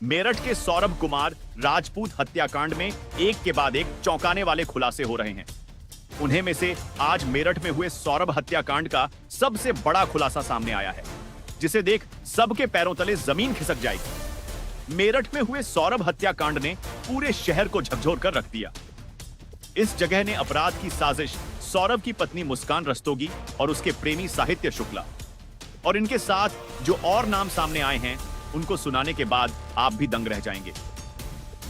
मेरठ के सौरभ कुमार राजपूत हत्याकांड में एक के बाद एक चौंकाने वाले खुलासे हो रहे हैं। उन्हें में से आज मेरठ में हुए सौरभ हत्याकांड का सबसे बड़ा खुलासा सामने आया है, जिसे देख सबके पैरों तले जमीन खिसक जाएगी। मेरठ में हुए सौरभ हत्याकांड ने पूरे शहर को झकझोर कर रख दिया। इस जगह ने अपराध की साजिश सौरभ की पत्नी मुस्कान रस्तोगी और उसके प्रेमी साहित्य शुक्ला और इनके साथ जो और नाम सामने आए हैं, उनको सुनाने के बाद आप भी दंग रह जाएंगे।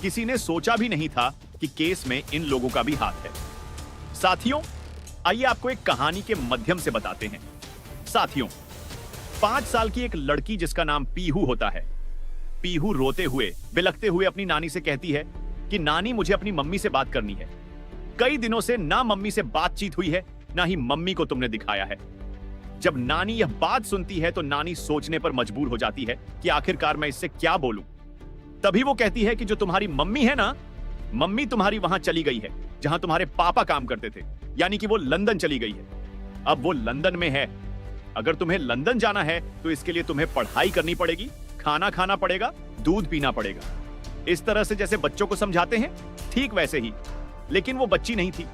किसी ने सोचा भी नहीं था कि केस में इन लोगों का भी हाथ है। साथियों, आइए आपको एक कहानी के माध्यम से बताते हैं। साथियों, 5 साल की एक लड़की जिसका नाम पीहू होता है। पीहू रोते हुए बिलखते हुए अपनी नानी से कहती है कि नानी, मुझे अपनी मम्मी से बात करनी है। कई दिनों से ना मम्मी से बातचीत हुई है, ना ही मम्मी को तुमने दिखाया है। जब नानी यह बात सुनती है तो नानी सोचने पर मजबूर हो जाती है कि आखिरकार मैं इससे क्या बोलूं। तभी वो कहती है कि जो तुम्हारी मम्मी है ना, मम्मी तुम्हारी वहां चली गई है जहां तुम्हारे पापा काम करते थे, यानी कि वो लंदन चली गई है। अब वो लंदन में है। अगर तुम्हें लंदन जाना है तो इसके लिए तुम्हें पढ़ाई करनी पड़ेगी, खाना खाना पड़ेगा, दूध पीना पड़ेगा। इस तरह से जैसे बच्चों को समझाते हैं, ठीक वैसे ही। लेकिन वो बच्ची नहीं थी।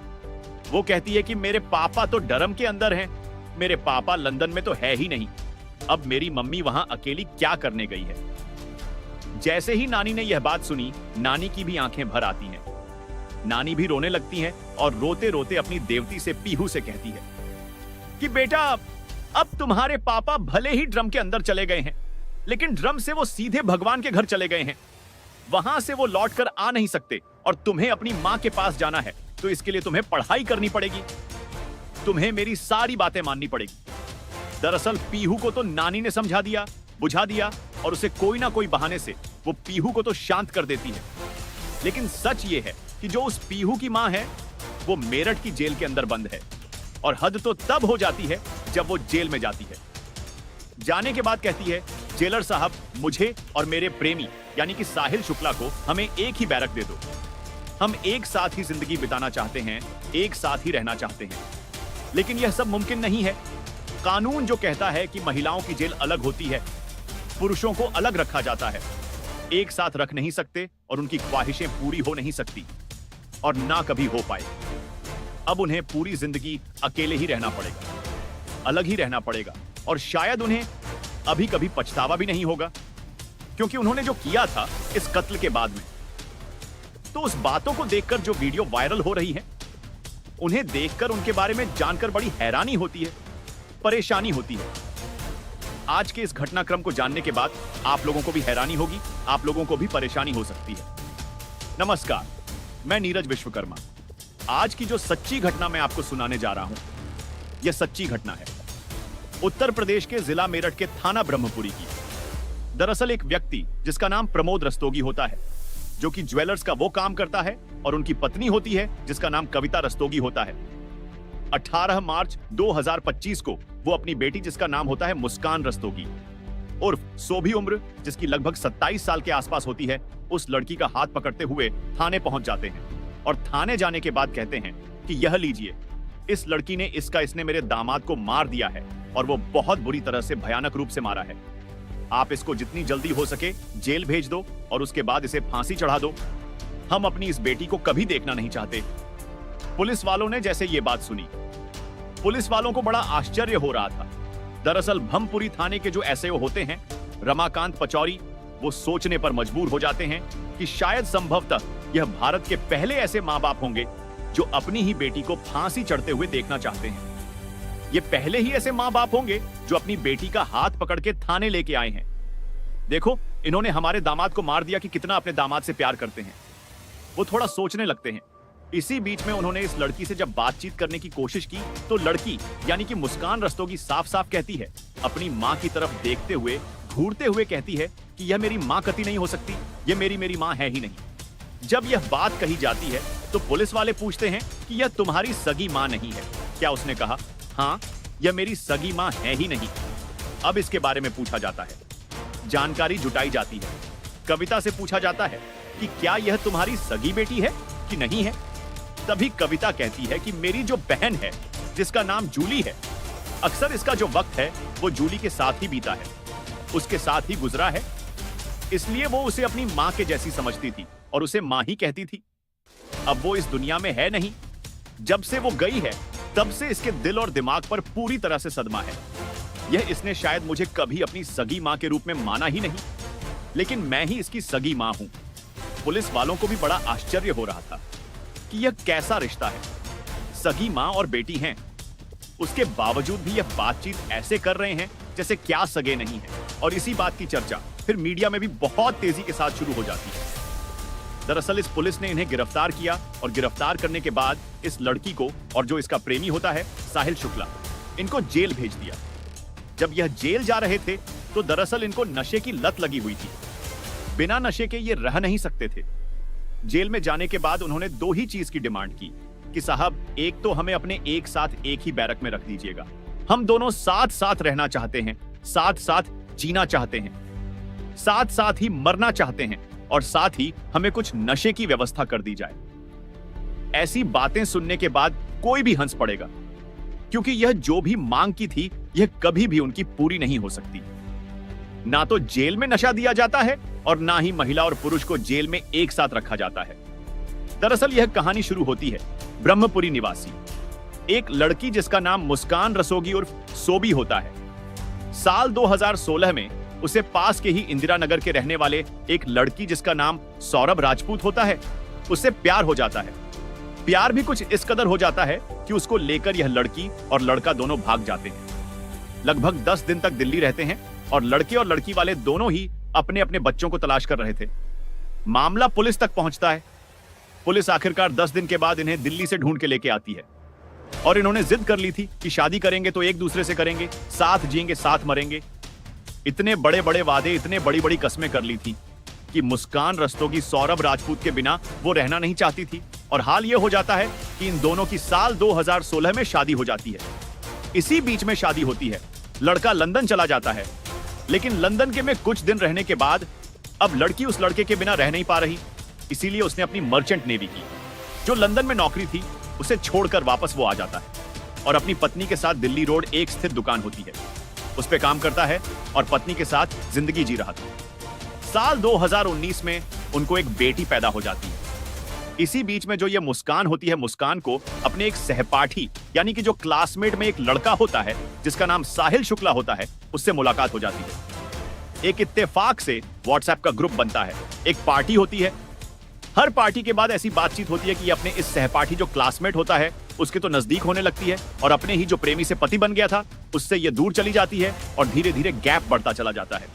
वो कहती है कि मेरे पापा तो डरम के अंदर हैं, मेरे पापा लंदन में तो है ही नहीं। अब मेरी मम्मी वहां अकेली क्या करने गई है। जैसे ही नानी ने यह बात सुनी, नानी की भी आंखें भर आती हैं। नानी भी रोने लगती हैं और रोते रोते अपनी देवती से पीहू से कहती है कि बेटा, अब तुम्हारे पापा भले ही ड्रम के अंदर चले गए हैं, लेकिन ड्रम से वो सीधे भगवान के घर चले गए हैं। वहां से वो लौट कर आ नहीं सकते और तुम्हें अपनी मां के पास जाना है, तो इसके लिए तुम्हें पढ़ाई करनी पड़ेगी। तुम्हें मेरी सारी बातें माननी पड़ेगी। दरअसल पीहू को तो नानी ने समझा दिया, बुझा दिया और उसे कोई ना कोई बहाने से वो पीहू को तो शांत कर देती है। लेकिन सच ये है कि जो उस पीहू की मां है, वो मेरठ की जेल के अंदर बंद है। और हद तो तब हो जाती है जब वो जेल में जाती है। जाने के बाद कहती है, जेलर साहब, मुझे और मेरे प्रेमी यानी कि साहिल शुक्ला को हमें एक ही बैरक दे दो। हम एक साथ ही जिंदगी बिताना चाहते हैं, एक साथ ही रहना चाहते हैं। लेकिन यह सब मुमकिन नहीं है। कानून जो कहता है कि महिलाओं की जेल अलग होती है, पुरुषों को अलग रखा जाता है, एक साथ रख नहीं सकते और उनकी ख्वाहिशें पूरी हो नहीं सकती और ना कभी हो पाए। अब उन्हें पूरी जिंदगी अकेले ही रहना पड़ेगा, अलग ही रहना पड़ेगा और शायद उन्हें अभी कभी पछतावा भी नहीं होगा, क्योंकि उन्होंने जो किया था इस कत्ल के बाद में। तो उस बातों को देखकर जो वीडियो वायरल हो रही है, उन्हें देखकर, उनके बारे में जानकर बड़ी हैरानी होती है, परेशानी होती है। आज के इस घटनाक्रम को जानने के बाद आप लोगों को भी हैरानी होगी, आप लोगों को भी परेशानी हो सकती है। नमस्कार, मैं नीरज विश्वकर्मा। आज की जो सच्ची घटना मैं आपको सुनाने जा रहा हूं, यह सच्ची घटना है उत्तर प्रदेश के जिला मेरठ के थाना ब्रह्मपुरी की। दरअसल एक व्यक्ति जिसका नाम प्रमोद रस्तोगी होता है, जो कि ज्वेलर्स का वो काम करता है, और उनकी पत्नी होती है जिसका नाम कविता रस्तोगी होता है। 18 मार्च 2025 को वो अपनी बेटी जिसका नाम होता है मुस्कान रस्तोगी उर्फ सोभी उम्र, जिसकी लगभग 27 साल के आसपास होती है, उस लड़की का हाथ पकड़ते हुए थाने पहुंच जाते हैं। और थाने जाने के बाद कहते हैं कि यह लीजिए, इस लड़की ने इसने मेरे दामाद को मार दिया है और वो बहुत बुरी तरह से, भयानक रूप से मारा है। आप इसको जितनी जल्दी हो सके जेल भेज दो और उसके बाद इसे फांसी चढ़ा दो। हम अपनी इस बेटी को कभी देखना नहीं चाहते। पुलिस वालों ने जैसे ये बात सुनी, पुलिस वालों को बड़ा आश्चर्य हो रहा था। दरअसल ब्रह्मपुरी थाने के जो एसएओ होते हैं, रमाकांत पचौरी, वो सोचने पर मजबूर हो जाते हैं कि शायद संभवतः यह भारत के पहले ऐसे मां बाप होंगे जो अपनी ही बेटी को फांसी चढ़ते हुए देखना चाहते हैं। ये पहले ही ऐसे मां बाप होंगे जो अपनी बेटी का हाथ पकड़ के थाने लेके आए हैं। देखो, इन्होंने हमारे दामाद को मार दिया कि कितना अपने दामाद से प्यार करते हैं। वो थोड़ा सोचने लगते हैं। इसी बीच में उन्होंने इस लड़की से जब बातचीत करने की कोशिश की, तो लड़की यानी कि मुस्कान रस्तोगी साफ साफ कहती है, अपनी मां की तरफ देखते हुए, घूरते हुए कहती है कि यह मेरी मां कति नहीं हो सकती, यह मेरी मां है ही नहीं। जब यह बात कही जाती है तो पुलिस वाले पूछते हैं कि यह तुम्हारी सगी मां नहीं है क्या? उसने कहा, हाँ, यह मेरी सगी मां है ही नहीं। अब इसके बारे में पूछा जाता है, जानकारी जुटाई जाती है। कविता से पूछा जाता है कि क्या यह तुम्हारी सगी बेटी है कि नहीं है? तभी कविता कहती है कि मेरी जो बहन है जिसका नाम जूली है, अक्सर इसका जो वक्त है वो जूली के साथ ही बीता है, उसके साथ ही गुजरा है। इसलिए वो उसे अपनी माँ के जैसी समझती थी और उसे माँ ही कहती थी। अब वो इस दुनिया में है नहीं। जब से वो गई है तब से इसके दिल और दिमाग पर पूरी तरह से सदमा है। यह इसने शायद मुझे कभी अपनी सगी माँ के रूप में माना ही नहीं, लेकिन मैं ही इसकी सगी माँ हूं। पुलिस वालों को भी बड़ा आश्चर्य हो रहा था कि यह कैसा रिश्ता है। सगी माँ और बेटी हैं, उसके बावजूद भी यह बातचीत ऐसे कर रहे हैं जैसे क्या सगे नहीं है। और इसी बात की चर्चा फिर मीडिया में भी बहुत तेजी के साथ शुरू हो जाती है। दरअसल इस पुलिस ने इन्हें गिरफ्तार किया और गिरफ्तार करने के बाद इस लड़की को और जो इसका प्रेमी होता है साहिल शुक्ला, इनको जेल भेज दिया। जब यह जेल जा रहे थे तो दरअसल इनको नशे की लत लगी हुई थी। बिना नशे के ये रह नहीं सकते थे। जेल में जाने के बाद उन्होंने दो ही चीज की डिमांड की कि साहब, एक तो हमें अपने एक साथ एक ही बैरक में रख दीजिएगा। हम दोनों साथ साथ रहना चाहते हैं, साथ साथ जीना चाहते हैं, साथ साथ ही मरना चाहते हैं और साथ ही हमें कुछ नशे की व्यवस्था कर दी जाए। ऐसी बातें सुनने के बाद कोई भी हंस पड़ेगा, क्योंकि यह जो भी मांग की थी यह कभी भी उनकी पूरी नहीं हो सकती। ना तो जेल में नशा दिया जाता है और ना ही महिला और पुरुष को जेल में एक साथ रखा जाता है। दरअसल यह कहानी शुरू होती है ब्रह्मपुरी निवासी एक लड़की जिसका नाम मुस्कान रस्तोगी उर्फ सोबी होता है। साल 2016 में उसे पास के ही इंदिरा नगर के रहने वाले एक लड़की जिसका नाम सौरभ राजपूत होता है, उससे प्यार हो जाता है। प्यार भी कुछ इस कदर हो जाता है कि उसको लेकर यह लड़की और लड़का दोनों भाग जाते हैं। लगभग 10 दिन तक दिल्ली रहते हैं और लड़के और लड़की वाले दोनों ही अपने अपने बच्चों को तलाश कर रहे थे। मामला पुलिस तक पहुंचता है। पुलिस आखिरकार 10 दिन के बाद इन्हें दिल्ली से ढूंढ के लेके आती है और इन्होंने जिद कर ली थी कि शादी करेंगे तो एक दूसरे से करेंगे, साथ जिएंगे, साथ मरेंगे। इतने बड़े बड़े वादे, इतने बड़ी बड़ी कस्में कर ली थी कि मुस्कान रस्तोगी सौरभ राजपूत के बिना वो रहना नहीं चाहती थी। और हाल ये हो जाता है कि इन दोनों की साल 2016 में शादी हो जाती है। इसी बीच में शादी होती है। लड़का लंदन चला जाता है, लेकिन लंदन के में कुछ दिन रहने के बाद अब लड़की उस लड़के के बिना रह नहीं पा रही। इसीलिए उसने अपनी मर्चेंट नेवी की, जो लंदन में नौकरी थी, उसे छोड़कर वापस वो आ जाता है और अपनी पत्नी के साथ दिल्ली रोड एक स्थित दुकान होती है, उस पे काम करता है और पत्नी के साथ जिंदगी जी रहा था। साल 2019 में उनको एक बेटी पैदा हो जाती है। इसी बीच में जो ये मुस्कान होती है, मुस्कान को अपने एक सहपाठी यानी कि जो क्लासमेट में एक लड़का होता है जिसका नाम साहिल शुक्ला होता है, उससे मुलाकात हो जाती है। एक इत्तेफाक से व्हाट्सएप का ग्रुप बनता है, एक पार्टी होती है। हर पार्टी के बाद ऐसी बातचीत होती है कि अपने इस सहपाठी जो क्लासमेट होता है उसके तो नजदीक होने लगती है और अपने ही जो प्रेमी से पति बन गया था उससे ये दूर चली जाती है और धीरे धीरे गैप बढ़ता चला जाता है।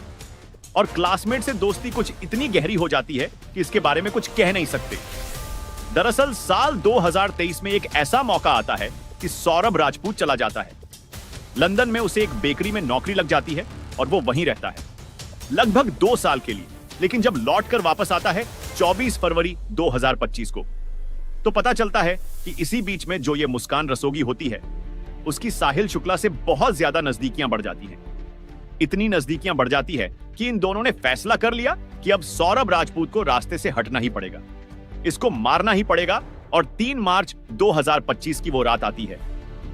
और क्लासमेट से दोस्ती कुछ इतनी गहरी हो जाती है कि इसके बारे में कुछ कह नहीं सकते। दरअसल साल 2023 में एक ऐसा मौका आता है कि सौरभ राजपूत चला जाता है। लंदन में उसे एक बेकरी में नौकरी लग जाती है और वो वहीं रहता है लगभग 2 साल के लिए। लेकिन जब लौटकर वापस आता है 24 फरवरी 2025 को, तो पता चलता है कि इसी बीच में जो ये मुस्कान रस्तोगी होती है उसकी साहिल शुक्ला से बहुत ज्यादा नजदीकियां बढ़ जाती हैं। इतनी नजदीकियां बढ़ जाती है कि इन दोनों ने फैसला कर लिया कि अब सौरभ राजपूत को रास्ते से हटना ही पड़ेगा, इसको मारना ही पड़ेगा। और 3 मार्च 2025 की वो रात आती है।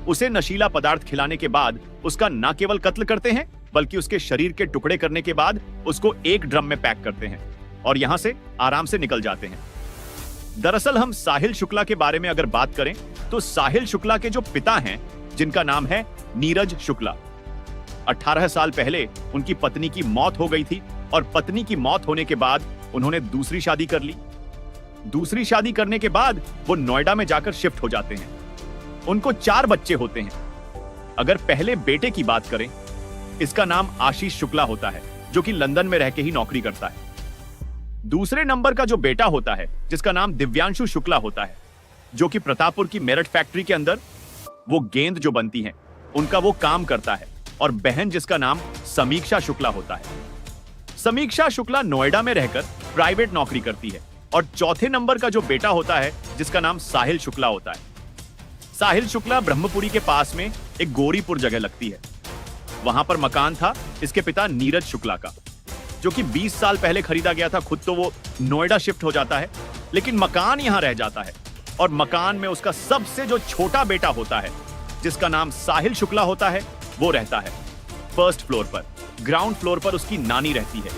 उसे नशीला पदार्थ खिलाने के बाद उसका न केवल कत्ल करते हैं बल्कि उसके शरीर के टुकड़े करने के बाद उसको एक ड्रम में पैक करते हैं और यहां से आराम से निकल जाते हैं। दरअसल हम साहिल शुक्ला के बारे में अगर बात करें तो साहिल शुक्ला के जो पिता हैं, जिनका नाम है नीरज शुक्ला, 18 साल पहले उनकी पत्नी की मौत हो गई थी और पत्नी की मौत होने के बाद उन्होंने दूसरी शादी कर ली। दूसरी शादी करने के बाद वो नोएडा में जाकर शिफ्ट हो जाते हैं। उनको 4 बच्चे होते हैं। अगर पहले बेटे की बात करें, इसका नाम आशीष शुक्ला होता है, जो कि लंदन में रह के ही नौकरी करता है। दूसरे नंबर का जो बेटा होता है, जिसका नाम दिव्यांशु शुक्ला होता है, जो कि प्रतापपुर की मेरठ फैक्ट्री के अंदर वो गेंद जो बनती हैं उनका वो काम करता है। और बहन जिसका नाम समीक्षा शुक्ला होता है। समीक्षा शुक्ला नोएडा में रहकर प्राइवेट नौकरी करती है। और चौथे नंबर का जो बेटा होता है, जिसका नाम साहिल शुक्ला होता है। साहिल शुक्ला ब्रह्मपुरी के पास में एक गौरीपुर जगह लगती है, वहां पर मकान था इसके पिता नीरज शुक्ला का, जो कि 20 साल पहले खरीदा गया था। खुद तो वो नोएडा शिफ्ट हो जाता है, लेकिन मकान यहां रह जाता है। और मकान में उसका सबसे जो छोटा बेटा होता है, जिसका नाम साहिल शुक्ला होता है, वो रहता है फर्स्ट फ्लोर पर। ग्राउंड फ्लोर पर उसकी नानी रहती है।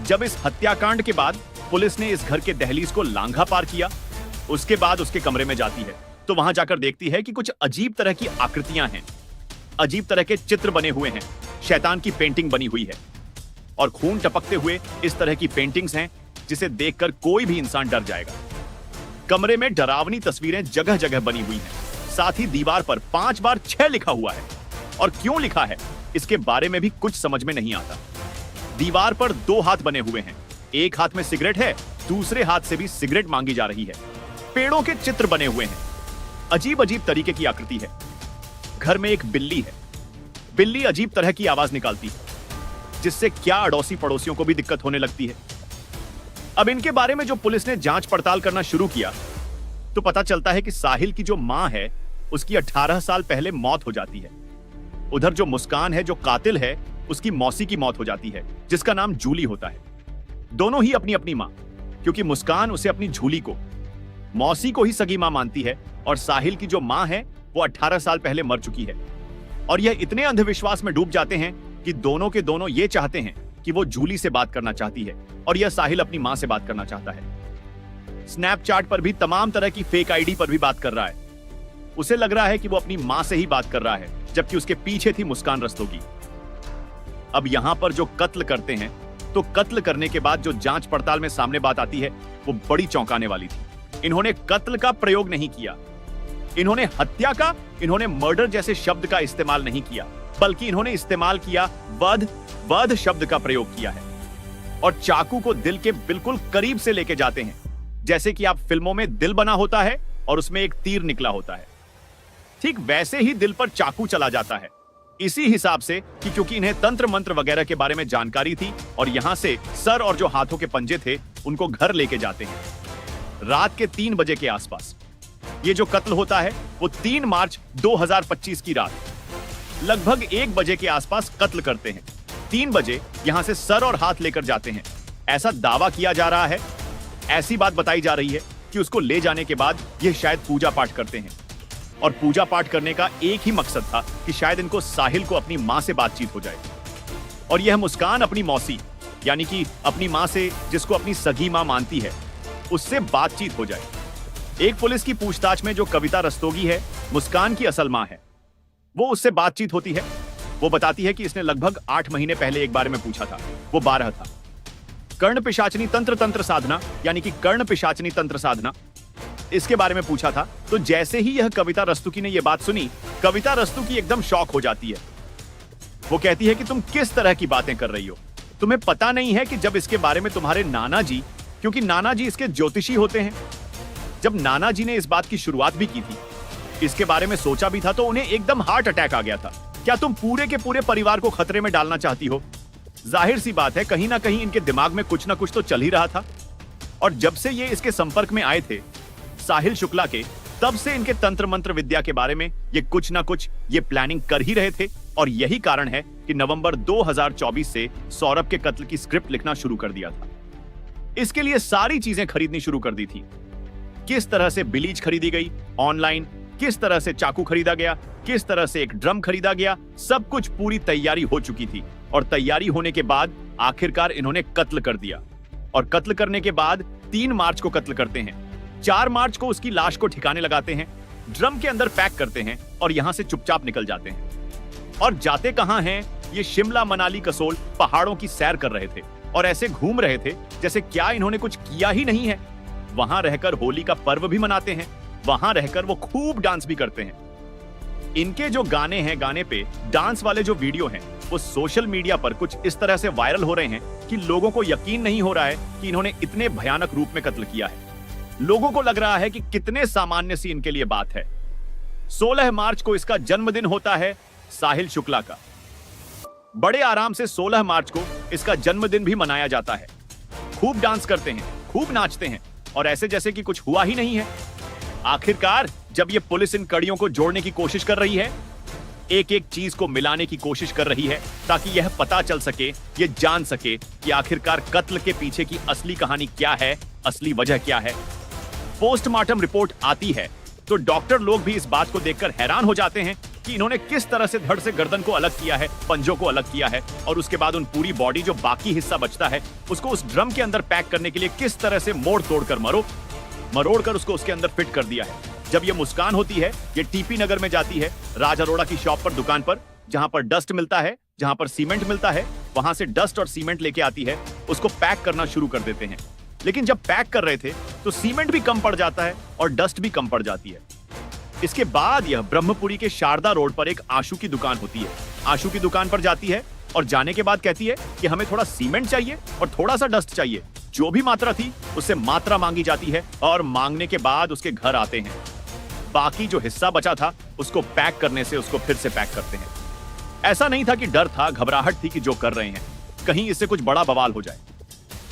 जब इस हत्याकांड के बाद पुलिस ने इस घर के दहलीज को लांघा पार किया, उसके बाद उसके कमरे में जाती है तो वहां जाकर देखती है कि कुछ अजीब तरह की आकृतियां हैं, अजीब तरह के चित्र बने हुए हैं, शैतान की पेंटिंग बनी हुई है और खून टपकते हुए इस तरह की पेंटिंग्स हैं जिसे देखकर कोई भी इंसान डर जाएगा। कमरे में डरावनी तस्वीरें जगह जगह बनी हुई हैं, साथ ही दीवार पर 5 बार 6 लिखा हुआ है और क्यों लिखा है इसके बारे में भी कुछ समझ में नहीं आता। दीवार पर 2 हाथ बने हुए हैं, एक हाथ में सिगरेट है, दूसरे हाथ से भी सिगरेट मांगी जा रही है। पेड़ों के चित्र बने हुए हैं, अजीब अजीब तरीके की आकृति है। घर में एक बिल्ली है, बिल्ली अजीब तरह की आवाज निकालती है जिससे क्या अड़ोसी पड़ोसियों को भी दिक्कत होने लगती है। अब इनके बारे में जो पुलिस ने जांच पड़ताल करना शुरू किया तो पता चलता है कि साहिल की जो मां है उसकी 18 साल पहले मौत हो जाती है। उधर जो मुस्कान है जो कातिल है उसकी मौसी की मौत हो जाती है जिसका नाम जूली होता है। दोनों ही अपनी अपनी मां, क्योंकि मुस्कान उसे अपनी झूली को, मौसी को ही सगी मां मानती है और साहिल की जो मां है वो 18 साल पहले मर चुकी है। और यह इतने अंधविश्वास में डूब जाते हैं कि दोनों के दोनों ये चाहते हैं कि वो जूली से बात करना चाहती है और यह साहिल अपनी मां से बात करना चाहता है। स्नैपचैट पर भी तमाम तरह की फेक आईडी पर भी बात कर रहा है। उसे लग रहा है कि वो अपनी मां से ही बात कर रहा है, जबकि उसके पीछे थी मुस्कान रस्तोगी। अब यहां पर जो कत्ल करते हैं तो कत्ल करने के बाद जो जांच पड़ताल में सामने बात आती है वो बड़ी चौंकाने वाली थी। इन्होंने कत्ल का प्रयोग नहीं किया, इन्होंने हत्या का, इन्होंने मर्डर जैसे शब्द का इस्तेमाल नहीं किया, बल्कि इन्होंने इस्तेमाल किया वध शब्द का प्रयोग किया है। और चाकू को दिल के बिल्कुल करीब से लेके जाते हैं, जैसे कि आप फिल्मों में दिल बना होता है और उसमें एक तीर निकला होता है, ठीक वैसे ही दिल पर चाकू चला जाता है। इसी हिसाब से कि क्योंकि इन्हें तंत्र मंत्र वगैरह के बारे में जानकारी थी और यहां से सर और जो हाथों के पंजे थे उनको घर लेके जाते हैं। रात के 3 बजे के आसपास ये जो कत्ल होता है वो 3 मार्च 2025 की रात लगभग 1 बजे के आसपास कत्ल करते हैं। 3 बजे यहां से सर और हाथ लेकर जाते हैं, ऐसा दावा किया जा रहा है। ऐसी बात बताई जा रही है कि उसको ले जाने के बाद ये शायद पूजा पाठ करते हैं और पूजा पाठ करने का एक ही मकसद था कि शायद इनको साहिल को अपनी मां से बातचीत हो जाए और यह मुस्कान अपनी मौसी यानी कि अपनी मां से, जिसको अपनी सगी मां मानती है, उससे बातचीत हो जाए। एक पुलिस की पूछताछ में जो कविता रस्तोगी है, मुस्कान की असल मां है, वो उससे बातचीत होती है। वो बताती है कि इसने लगभग 8 महीने पहले एक बारे में पूछा था, वो 12 था। कर्ण पिशाचनी तंत्र साधना यानी कि कर्ण पिशाचनी तंत्र साधना, इसके बारे में पूछा था। तो जैसे ही यह कविता रस्तुकी ने यह बात सुनी, कविता रस्तुकी एकदम शॉक हो जाती है। वो कहती है कि तुम किस तरह की बातें कर रही हो, तुम्हें पता नहीं है कि जब इसके बारे में तुम्हारे नाना जी, क्योंकि नाना जी इसके ज्योतिषी होते हैं, जब नाना जी ने इस बात की शुरुआत भी की थी, इसके बारे में सोचा भी था, तो उन्हें एकदम हार्ट अटैक आ गया था। क्या तुम पूरे के पूरे परिवार को खतरे में डालना चाहती हो? जाहिर सी बात है कहीं ना कहीं इनके दिमाग में कुछ ना कुछ तो चल ही रहा था। और जब से ये इसके संपर्क में आए थे साहिल शुक्ला के, तब से इनके तंत्र मंत्र विद्या के बारे में ये कुछ ना कुछ ये प्लानिंग कर ही रहे थे। और यही कारण है कि नवंबर 2024 से सौरभ के कत्ल की स्क्रिप्ट लिखना शुरू कर दिया था। इसके लिए सारी चीजें खरीदनी शुरू कर दी थी। किस तरह से बिलीच खरीदी गई ऑनलाइन, किस तरह से चाकू खरीदा गया, किस तरह से एक ड्रम खरीदा गया, सब कुछ पूरी तैयारी हो चुकी थी। और तैयारी होने के बाद आखिरकार इन्होंने कत्ल कर दिया। और कत्ल करने के बाद 3 मार्च को कत्ल करते हैं। 4 मार्च को उसकी लाश को ठिकाने लगाते हैं, ड्रम के अंदर पैक करते हैं और यहां से चुपचाप निकल जाते हैं। और जाते कहां हैं? ये शिमला, मनाली, कसोल पहाड़ों की सैर कर रहे थे और ऐसे घूम रहे थे जैसे क्या इन्होंने कुछ किया ही नहीं है। वहां रहकर होली का पर्व भी मनाते हैं, वहां रहकर वो खूब डांस भी करते हैं। इनके जो गाने हैं, गाने पे डांस वाले जो वीडियो हैं, वो सोशल मीडिया पर कुछ इस तरह से वायरल हो रहे हैं कि लोगों को यकीन नहीं हो रहा है कि इन्होंने इतने भयानक रूप में कत्ल किया है। लोगों को लग रहा है कि कितने सामान्य सी इनके लिए बात है। 16 मार्च को इसका जन्मदिन होता है साहिल शुक्ला का। बड़े आराम से 16 मार्च को इसका जन्मदिन भी मनाया जाता है। खूब डांस करते हैं, खूब नाचते हैं और ऐसे जैसे कि कुछ हुआ ही नहीं है। आखिरकार जब ये पुलिस इन कड़ियों को जोड़ने की कोशिश कर रही है, एक एक चीज को मिलाने की कोशिश कर रही है, ताकि यह पता चल सके, ये जान सके कि आखिरकार कत्ल के पीछे की असली कहानी क्या है, असली वजह क्या है। पोस्टमार्टम रिपोर्ट आती है तो डॉक्टर लोग भी इस बात को देखकर हैरान हो जाते हैं कि इन्होंने किस तरह से धड़ से गर्दन को अलग किया है, पंजों को अलग किया है, और उसके बाद उन पूरी बॉडी जो बाकी हिस्सा बचता है उसको उस ड्रम के अंदर पैक करने के लिए किस तरह से मोड़ तोड़ कर मरोड़ कर उसको उसके अंदर फिट कर दिया है। जब ये मुस्कान होती है, ये टीपी नगर में जाती है, राज अरोड़ा की शॉप पर, दुकान पर, जहां पर डस्ट मिलता है, जहां पर सीमेंट मिलता है, वहां से डस्ट और सीमेंट लेके आती है, उसको पैक करना शुरू कर देते हैं। लेकिन जब पैक कर रहे थे तो सीमेंट भी कम पड़ जाता है और डस्ट भी कम पड़ जाती है। इसके बाद यह ब्रह्मपुरी के शारदा रोड पर एक आशू की दुकान होती है। आशू की दुकान पर जाती है और जाने के बाद कहती है कि हमें थोड़ा सीमेंट चाहिए और थोड़ा सा डस्ट चाहिए। जो भी मात्रा थी उससे मात्रा मांगी जाती है और मांगने के बाद उसके घर आते हैं। बाकी जो हिस्सा बचा था उसको पैक करने से उसको फिर से पैक करते हैं। ऐसा नहीं था कि डर था, घबराहट थी कि जो कर रहे हैं कहीं इससे कुछ बड़ा बवाल हो जाए।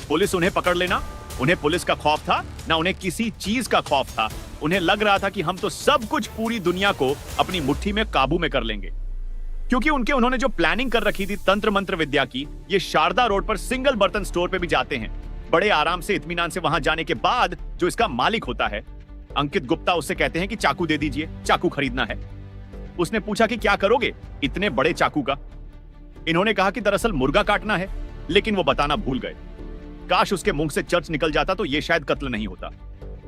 पुलिस उन्हें पकड़ लेना, उन्हें पुलिस का खौफ था ना उन्हें किसी चीज का खौफ था। उन्हें लग रहा था कि हम तो सब कुछ, पूरी दुनिया को अपनी मुट्ठी में काबू में कर लेंगे, क्योंकि उन्होंने जो प्लानिंग कर रखी थी तंत्र मंत्र विद्या की, ये शारदा रोड पर सिंगल बर्तन स्टोर पे भी जाते हैं। बड़े आराम से, इत्मीनान से वहां जाने के बाद जो इसका मालिक होता है अंकित गुप्ता, उससे कहते हैं कि चाकू दे दीजिए, चाकू खरीदना है। उसने पूछा कि क्या करोगे इतने बड़े चाकू का। इन्होंने कहा कि दरअसल मुर्गा काटना है, लेकिन वो बताना भूल गए। काश उसके मुंह से चर्च निकल जाता तो ये शायद कत्ल नहीं होता।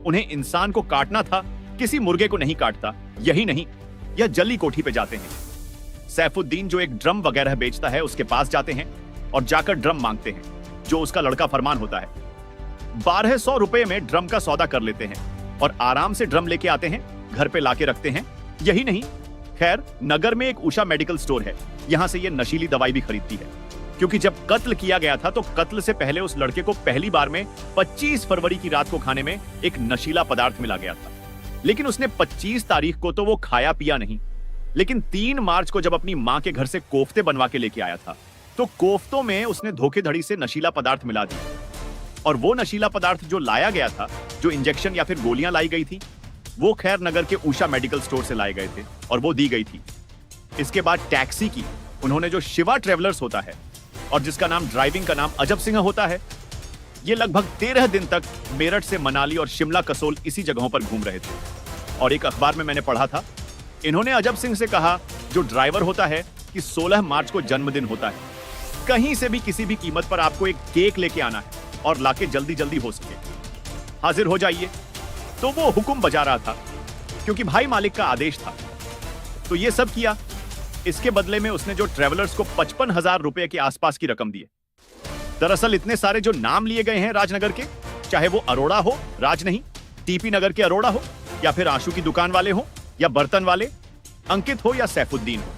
उन्हें इंसान को काटना था, किसी मुर्गे को नहीं काटता। यही नहीं, यह जली कोठी पे जाते हैं। सैफुद्दीन जो एक ड्रम वगैरह बेचता है उसके पास जाते हैं और जाकर ड्रम मांगते हैं, जो उसका लड़का फरमान होता है। 1200 रुपए में ड्रम का सौदा कर लेते हैं और आराम से ड्रम लेके आते हैं, घर पे लाके रखते हैं। यही नहीं, खैर नगर में एक उषा मेडिकल स्टोर है, यहां से ये नशीली दवाई भी खरीदती है, क्योंकि जब कत्ल किया गया था तो कत्ल से पहले उस लड़के को पहली बार में 25 फरवरी की रात को खाने में एक नशीला पदार्थ मिला गया था। लेकिन उसने 25 तारीख को तो वो खाया पिया नहीं, लेकिन 3 मार्च को जब अपनी मां के घर से कोफ्ते बनवा के लेके आया था तो कोफ्तों में उसने धोखेधड़ी से नशीला पदार्थ मिला दिया। और वो नशीला पदार्थ जो लाया गया था, जो इंजेक्शन या फिर गोलियां लाई गई थी, वो खैर नगर के उषा मेडिकल स्टोर से लाए गए थे और वो दी गई थी। इसके बाद टैक्सी की उन्होंने, जो शिवा ट्रेवलर्स होता है और जिसका नाम ड्राइविंग का नाम अजब सिंह होता है, ये लगभग 13 दिन तक मेरठ से मनाली और शिमला कसोल इसी जगहों पर घूम रहे थे। और एक अखबार में मैंने पढ़ा था, इन्होंने अजब सिंह से कहा, जो ड्राइवर होता है, कि 16 मार्च को जन्मदिन होता है, कहीं से भी किसी भी कीमत पर आपको एक केक लेके आना है और लाके जल्दी जल्दी हो सके हाजिर हो जाइए। तो वो हुक्म बजा रहा था क्योंकि भाई मालिक का आदेश था, तो ये सब किया। इसके बदले में उसने जो ट्रेवलर्स को 55,000 रुपए के आसपास की रकम दी है। दरअसल इतने सारे जो नाम लिए गए हैं राजनगर के, चाहे वो अरोड़ा हो, राज नहीं, टीपी नगर के अरोड़ा हो, या फिर आशू की दुकान वाले हो, या बर्तन वाले अंकित हो, या सैफुद्दीन हो,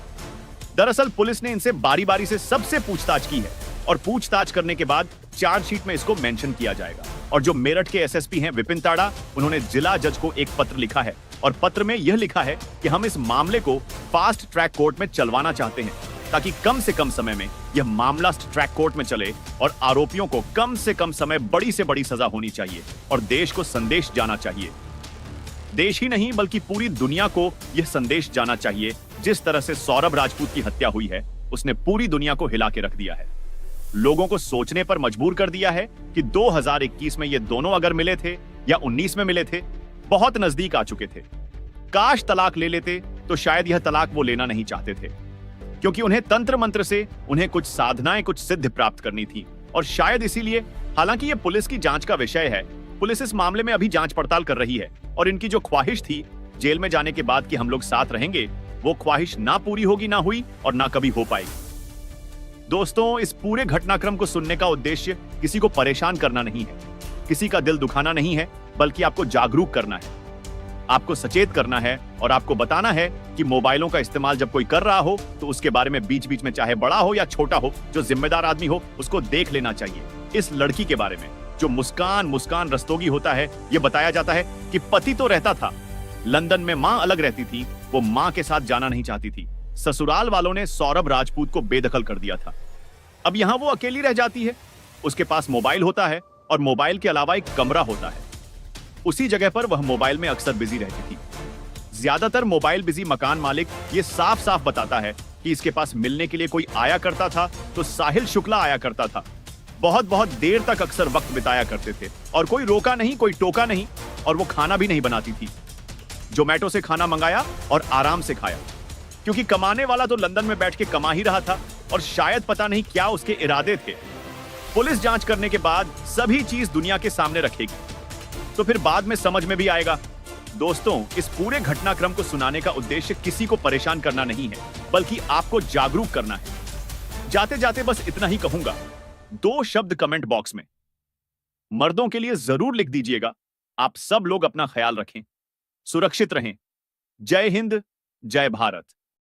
दरअसल पुलिस ने इनसे बारी बारी से सबसे पूछताछ की है और पूछताछ करने के बाद चार्जशीट में इसको मेंशन किया जाएगा। और जो मेरठ के एसएसपी हैं विपिन ताड़ा, उन्होंने जिला जज को एक पत्र लिखा है और पत्र में यह लिखा है कि हम इस मामले को फास्ट ट्रैक कोर्ट में चलवाना चाहते हैं, ताकि कम से कम समय में यह मामला ट्रैक कोर्ट में चले और आरोपियों को कम से कम समय बड़ी से बड़ी सजा होनी चाहिए और देश को संदेश जाना चाहिए। देश ही नहीं बल्कि पूरी दुनिया को यह संदेश जाना चाहिए, जिस तरह से सौरभ राजपूत की हत्या हुई है उसने पूरी दुनिया को हिला के रख दिया है, लोगों को सोचने पर मजबूर कर दिया है कि 2021 में ये दोनों अगर मिले थे या 19 में मिले थे, बहुत नजदीक आ चुके थे। काश तलाक ले लेते तो शायद यह तलाक वो लेना नहीं चाहते थे, क्योंकि उन्हें तंत्र मंत्र से उन्हें कुछ साधनाएं, कुछ सिद्धि प्राप्त करनी थी। और शायद इसीलिए, हालांकि यह पुलिस की जांच का विषय है, पुलिस इस मामले में अभी जांच पड़ताल कर रही है और इनकी जो ख्वाहिश थी जेल में जाने के बाद कि हम लोग साथ रहेंगे, वो ख्वाहिश ना पूरी होगी, ना हुई और ना कभी हो पाएगी। दोस्तों, इस पूरे घटनाक्रम को सुनने का उद्देश्य किसी को परेशान करना नहीं है, किसी का दिल दुखाना नहीं है, बल्कि आपको जागरूक करना है, आपको सचेत करना है और आपको बताना है कि मोबाइलों का इस्तेमाल जब कोई कर रहा हो तो उसके बारे में बीच बीच में, चाहे बड़ा हो या छोटा हो, जो जिम्मेदार आदमी हो, उसको देख लेना चाहिए। इस लड़की के बारे में जो मुस्कान रस्तोगी होता है, ये बताया जाता है कि पति तो रहता था, लंदन में मां अलग रहती थी, वो मां के साथ जाना नहीं चाहती थी। ससुराल वालों ने सौरभ राजपूत को बेदखल कर दिया था। अब यहां वो अकेली रह जाती है, उसके पास मोबाइल होता है और मोबाइल के अलावा एक कमरा होता है। उसी जगह पर वह मोबाइल में अक्सर बिजी रहती थी। ज्यादातर मोबाइल बिजी मकान मालिक ये साफ साफ बताता है कि इसके पास मिलने के लिए कोई आया करता था तो साहिल शुक्ला आया करता था। बहुत देर तक अक्सर वक्त बिताया करते थे और कोई रोका नहीं, कोई टोका नहीं, और वो खाना भी नहीं बनाती थी। जोमेटो से खाना मंगाया और आराम से खाया, क्योंकि कमाने वाला तो लंदन में बैठ के कमा ही रहा था और शायद पता नहीं क्या उसके इरादे थे। पुलिस जांच करने के बाद सभी चीज दुनिया के सामने रखेगी तो फिर बाद में समझ में भी आएगा। दोस्तों, इस पूरे घटनाक्रम को सुनाने का उद्देश्य किसी को परेशान करना नहीं है, बल्कि आपको जागरूक करना है। जाते जाते बस इतना ही कहूंगा, 2 शब्द कमेंट बॉक्स में मर्दों के लिए जरूर लिख दीजिएगा। आप सब लोग अपना ख्याल रखें, सुरक्षित रहें। जय हिंद, जय भारत।